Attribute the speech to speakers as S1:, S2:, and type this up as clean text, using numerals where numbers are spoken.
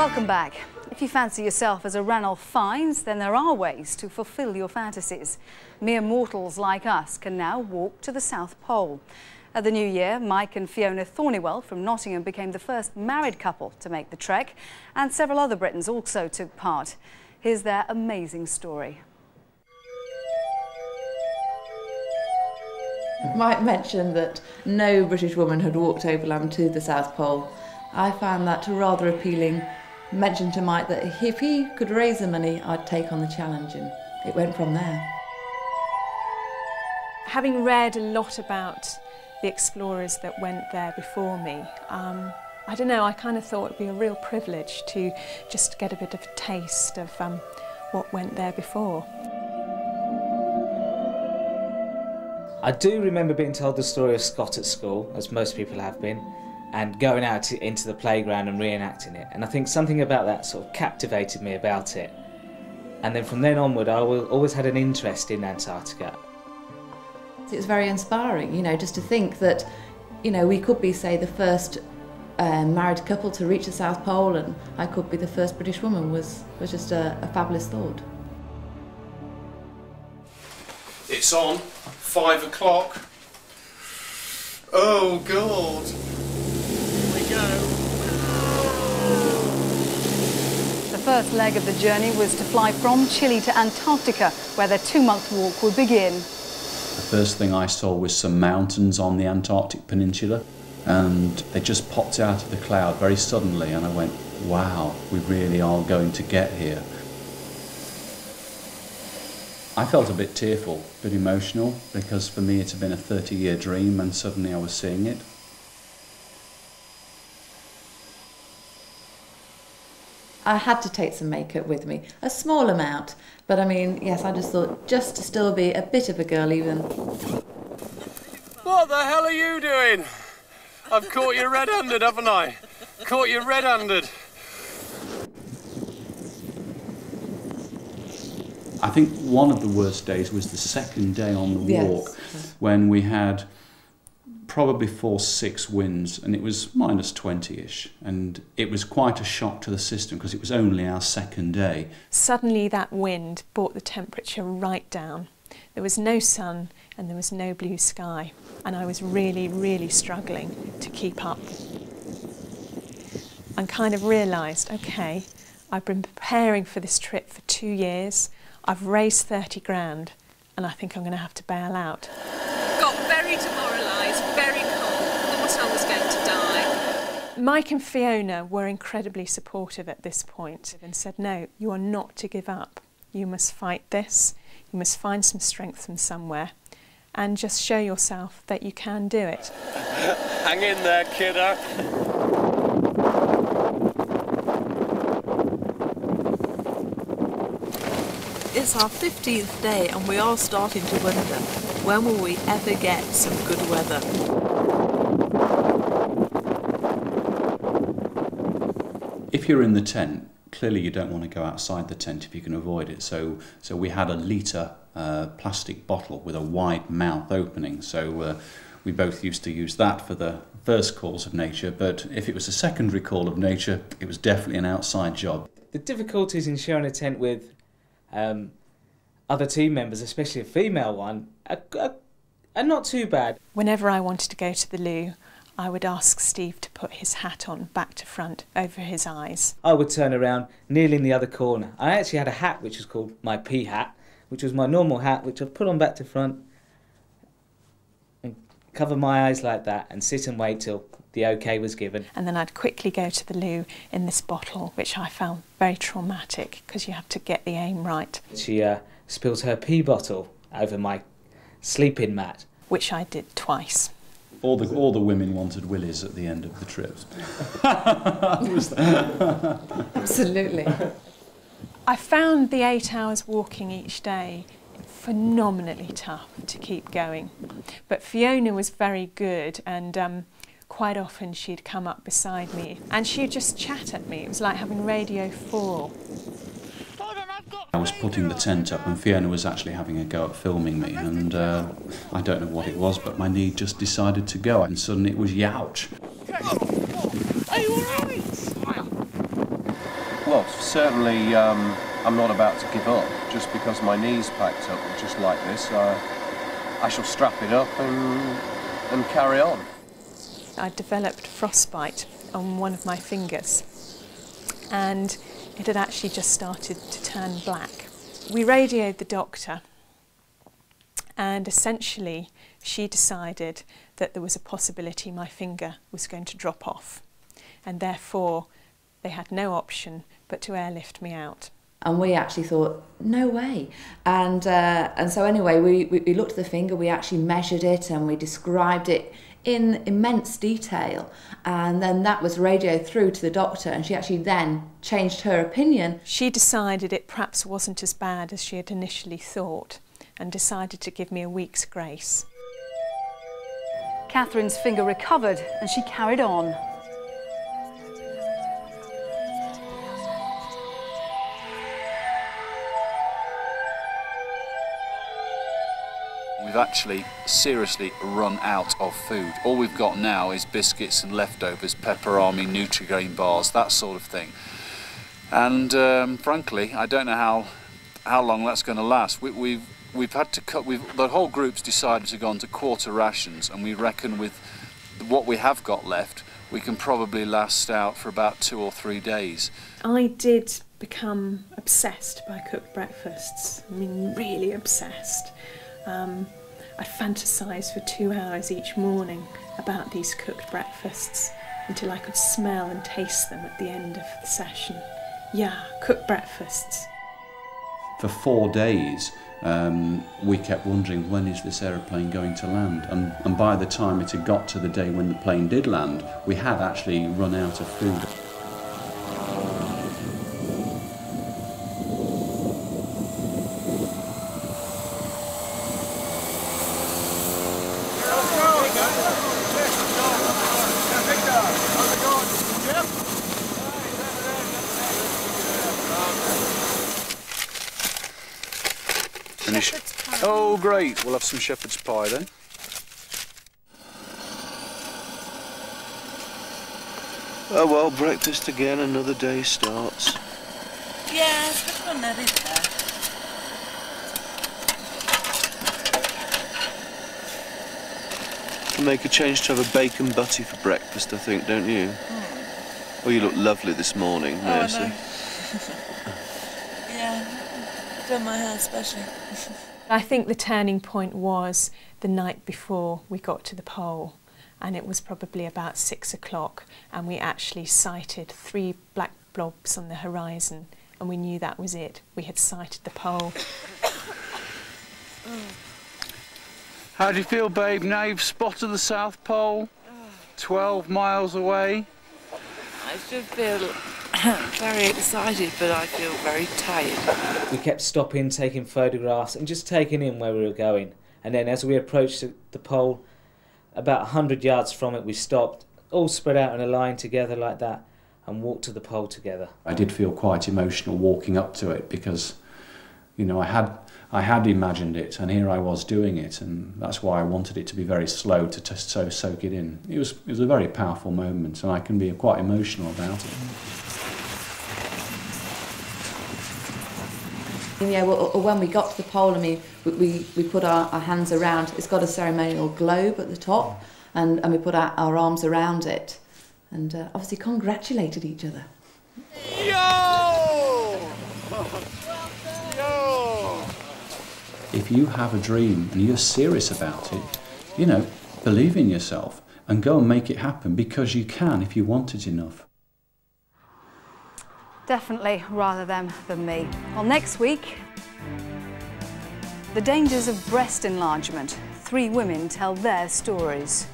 S1: Welcome back. If you fancy yourself as a Ranulph Fiennes, then there are ways to fulfil your fantasies. Mere mortals like us can now walk to the South Pole. At the new year, Mike and Fiona Thornywell from Nottingham became the first married couple to make the trek, and several other Britons also took part. Here's their amazing story.
S2: Mike mentioned that no British woman had walked overland to the South Pole. I found that rather appealing. Mentioned to Mike that if he could raise the money, I'd take on the challenge, and it went from there.
S3: Having read a lot about the explorers that went there before me, I don't know, I kind of thought it would be a real privilege to just get a bit of a taste of what went there before.
S4: I do remember being told the story of Scott at school, as most people have been, and going out into the playground and reenacting it. And I think something about that sort of captivated me about it. And then from then onward, I always had an interest in Antarctica.
S2: It was very inspiring, you know, just to think that, you know, we could be, say, the first married couple to reach the South Pole, and I could be the first British woman was just a fabulous thought.
S5: It's on. 5 o'clock. Oh, God. Here we go.
S1: The first leg of the journey was to fly from Chile to Antarctica, where their 2-month walk would begin.
S6: The first thing I saw was some mountains on the Antarctic Peninsula, and they just popped out of the cloud very suddenly, and I went, wow, we really are going to get here. I felt a bit tearful, a bit emotional, because for me it had been a 30-year dream and suddenly I was seeing it.
S2: I had to take some makeup with me, a small amount, but I mean, yes, I just thought, just to still be a bit of a girl even.
S5: What the hell are you doing? I've caught you red-handed, haven't I? Caught you red-handed.
S6: I think one of the worst days was the second day on the walk, when we had probably force 6 winds, and it was minus 20-ish, and it was quite a shock to the system because it was only our second day.
S3: Suddenly that wind brought the temperature right down. There was no sun and there was no blue sky, and I was really, really struggling to keep up. I kind of realised, okay, I've been preparing for this trip for 2 years, I've raised 30 grand, and I think I'm going to have to bail out.
S7: Got very demoralised, very cold, thought I was going to die.
S3: Mike and Fiona were incredibly supportive at this point and said, no, you are not to give up. You must fight this, you must find some strength from somewhere, and just show yourself that you can do it.
S5: Hang in there, kiddo.
S7: It's our 15th day and we are starting to wonder, when will we ever get some good weather?
S6: If you're in the tent, clearly you don't want to go outside the tent if you can avoid it. So we had a litre plastic bottle with a wide mouth opening. So we both used to use that for the first calls of nature. But if it was a secondary call of nature, it was definitely an outside job.
S4: The difficulties in sharing a tent with other team members, especially a female one, are not too bad.
S3: Whenever I wanted to go to the loo, I would ask Steve to put his hat on back to front over his eyes.
S4: I would turn around, kneel in the other corner. I actually had a hat which was called my pea hat, which was my normal hat, which I'd put on back to front and cover my eyes like that and sit and wait till the OK was given.
S3: And then I'd quickly go to the loo in this bottle, which I found very traumatic because you have to get the aim right.
S4: She spilled her pee bottle over my sleeping mat.
S3: Which I did twice.
S6: All the women wanted willies at the end of the trip.
S2: Absolutely.
S3: I found the 8 hours walking each day phenomenally tough to keep going. But Fiona was very good, and quite often she'd come up beside me and she'd just chat at me. It was like having Radio 4.
S6: I was putting the tent up and Fiona was actually having a go at filming me, and I don't know what it was, but my knee just decided to go, and suddenly it was youch.
S5: Are you all right? certainly I'm not about to give up just because my knee's packed up just like this. I shall strap it up and carry on.
S3: I developed frostbite on one of my fingers, and it had actually just started to turn black. We radioed the doctor, and essentially she decided that there was a possibility my finger was going to drop off, and therefore they had no option but to airlift me out.
S2: And we actually thought, no way. And so anyway, we looked at the finger, we actually measured it and we described it in immense detail. And then that was radioed through to the doctor, and she actually then changed her opinion.
S3: She decided it perhaps wasn't as bad as she had initially thought, and decided to give me a week's grace.
S1: Catherine's finger recovered and she carried on.
S8: We've actually seriously run out of food. All we've got now is biscuits and leftovers, Pepperami, Nutri-Grain bars, that sort of thing. And frankly, I don't know how long that's going to last. We've had to cut. The whole group's decided to go on to quarter rations, and we reckon with what we have got left, we can probably last out for about 2 or 3 days.
S3: I did become obsessed by cooked breakfasts. I mean, really obsessed. I'd fantasise for 2 hours each morning about these cooked breakfasts until I could smell and taste them at the end of the session. Yeah, cooked breakfasts.
S6: For 4 days, we kept wondering, when is this aeroplane going to land? And by the time it had got to the day when the plane did land, we had actually run out of food.
S8: Oh, great. We'll have some shepherd's pie then.
S9: Oh well, breakfast again, another day starts.
S7: Yes, but one that is there.
S9: You make a change to have a bacon butty for breakfast, I think, don't you? Oh, you look lovely this morning, Mercy.
S7: I know. Yeah, I've done my hair especially.
S3: I think the turning point was the night before we got to the pole, and it was probably about 6 o'clock, and we actually sighted 3 black blobs on the horizon, and we knew that was it. We had sighted the pole.
S8: How do you feel, babe? Now you've spotted the South Pole, 12 miles away.
S7: I should feel very excited, but I feel very tired.
S4: We kept stopping, taking photographs and just taking in where we were going. And then as we approached the pole, about 100 yards from it, we stopped, all spread out in a line together like that, and walked to the pole together.
S6: I did feel quite emotional walking up to it because, you know, I had imagined it, and here I was doing it, and that's why I wanted it to be very slow to soak it in. It was a very powerful moment, and I can be quite emotional about it.
S2: Yeah, well, when we got to the pole, I mean, we put our hands around, it's got a ceremonial globe at the top, and we put our arms around it, and obviously congratulated each other.
S8: Yo! Yo!
S6: If you have a dream and you're serious about it, you know, believe in yourself and go and make it happen, because you can if you want it enough.
S1: Definitely rather them than me. Well, next week, the dangers of breast enlargement. 3 women tell their stories.